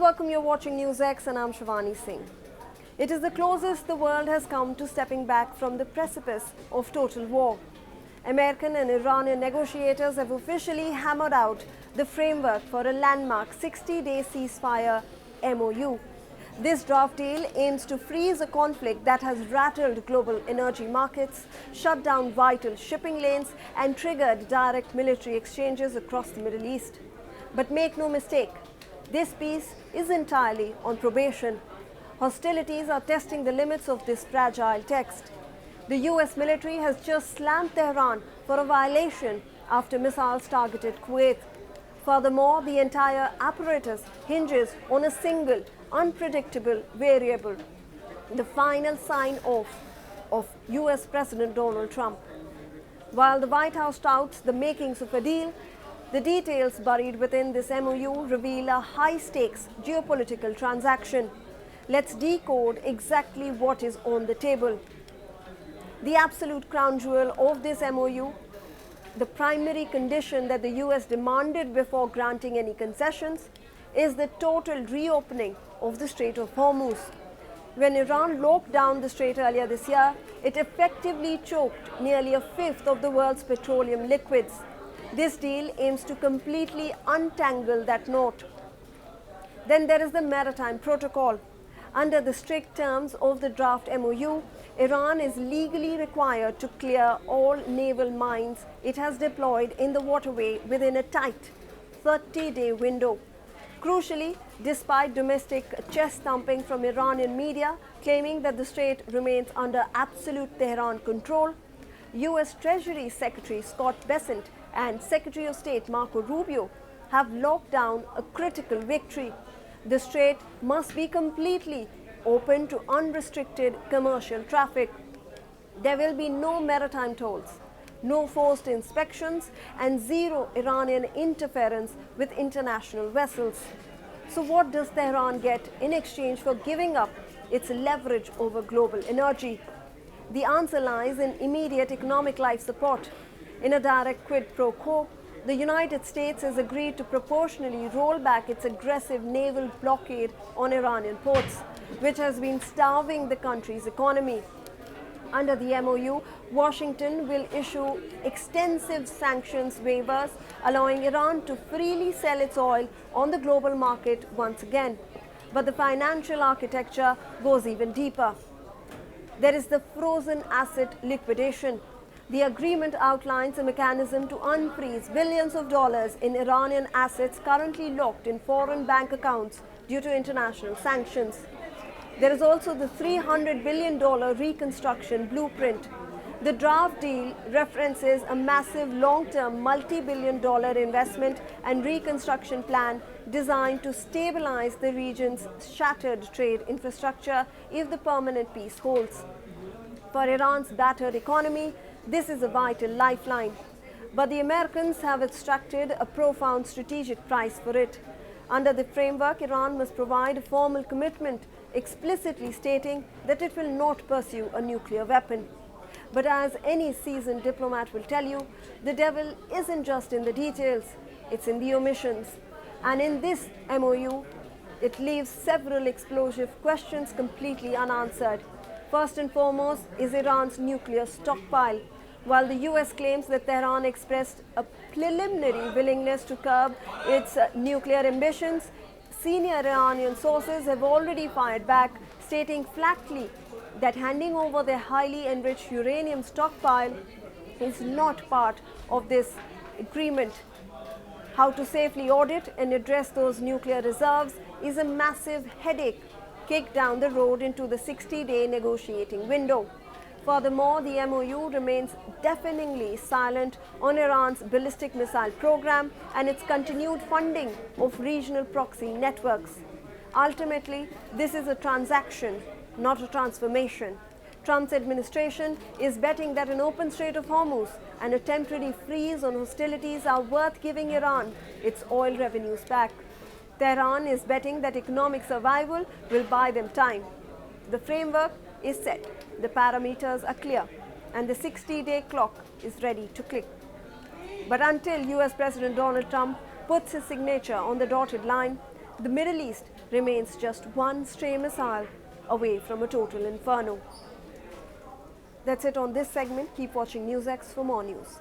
welcome. You're watching Newsx and I'm Shivani Singh. It is the closest the world has come to stepping back from the precipice of total war. American and Iranian negotiators have officially hammered out the framework for a landmark 60-day ceasefire MOU. This draft deal aims to freeze a conflict that has rattled global energy markets, shut down vital shipping lanes, and triggered direct military exchanges across the Middle East. But make no mistake, this peace is entirely on probation. Hostilities are testing the limits of this fragile text. The US military has just slammed Tehran for a violation after missiles targeted Kuwait. Furthermore, the entire apparatus hinges on a single, unpredictable variable: the final sign-off of US President Donald Trump. While the White House touts the makings of a deal, the details buried within this MOU reveal a high-stakes geopolitical transaction. Let's decode exactly what is on the table. The absolute crown jewel of this MOU, the primary condition that the US demanded before granting any concessions, is the total reopening of the Strait of Hormuz. When Iran locked down the strait earlier this year, it effectively choked nearly a fifth of the world's petroleum liquids. This deal aims to completely untangle that knot. Then there is the Maritime Protocol. Under the strict terms of the draft MOU, Iran is legally required to clear all naval mines it has deployed in the waterway within a tight 30-day window. Crucially, despite domestic chest-thumping from Iranian media claiming that the strait remains under absolute Tehran control, US Treasury Secretary Scott Bessent and Secretary of State Marco Rubio have locked down a critical victory. The strait must be completely open to unrestricted commercial traffic. There will be no maritime tolls, no forced inspections, and zero Iranian interference with international vessels. So what does Tehran get in exchange for giving up its leverage over global energy? The answer lies in immediate economic life support. In a direct quid pro quo, the United States has agreed to proportionally roll back its aggressive naval blockade on Iranian ports, which has been starving the country's economy. Under the MOU, Washington will issue extensive sanctions waivers, allowing Iran to freely sell its oil on the global market once again. But the financial architecture goes even deeper. There is the frozen asset liquidation. The agreement outlines a mechanism to unfreeze billions of dollars in Iranian assets currently locked in foreign bank accounts due to international sanctions. There is also the $300 billion reconstruction blueprint. The draft deal references a massive long-term multi-billion-dollar investment and reconstruction plan designed to stabilize the region's shattered trade infrastructure if the permanent peace holds. For Iran's battered economy, this is a vital lifeline. But the Americans have extracted a profound strategic price for it. Under the framework, Iran must provide a formal commitment explicitly stating that it will not pursue a nuclear weapon. But as any seasoned diplomat will tell you, the devil isn't just in the details, it's in the omissions. And in this MOU, it leaves several explosive questions completely unanswered. First and foremost is Iran's nuclear stockpile. While the US claims that Tehran expressed a preliminary willingness to curb its nuclear ambitions, senior Iranian sources have already fired back, stating flatly that handing over their highly enriched uranium stockpile is not part of this agreement. How to safely audit and address those nuclear reserves is a massive headache kicked down the road into the 60-day negotiating window. Furthermore, the MOU remains deafeningly silent on Iran's ballistic missile program and its continued funding of regional proxy networks. Ultimately, this is a transaction, not a transformation. Trump's administration is betting that an open Strait of Hormuz and a temporary freeze on hostilities are worth giving Iran its oil revenues back. Tehran is betting that economic survival will buy them time. The framework is set, the parameters are clear, and the 60-day clock is ready to click. But until US President Donald Trump puts his signature on the dotted line, the Middle East remains just one stray missile away from a total inferno. That's it on this segment. Keep watching Newsx for more news.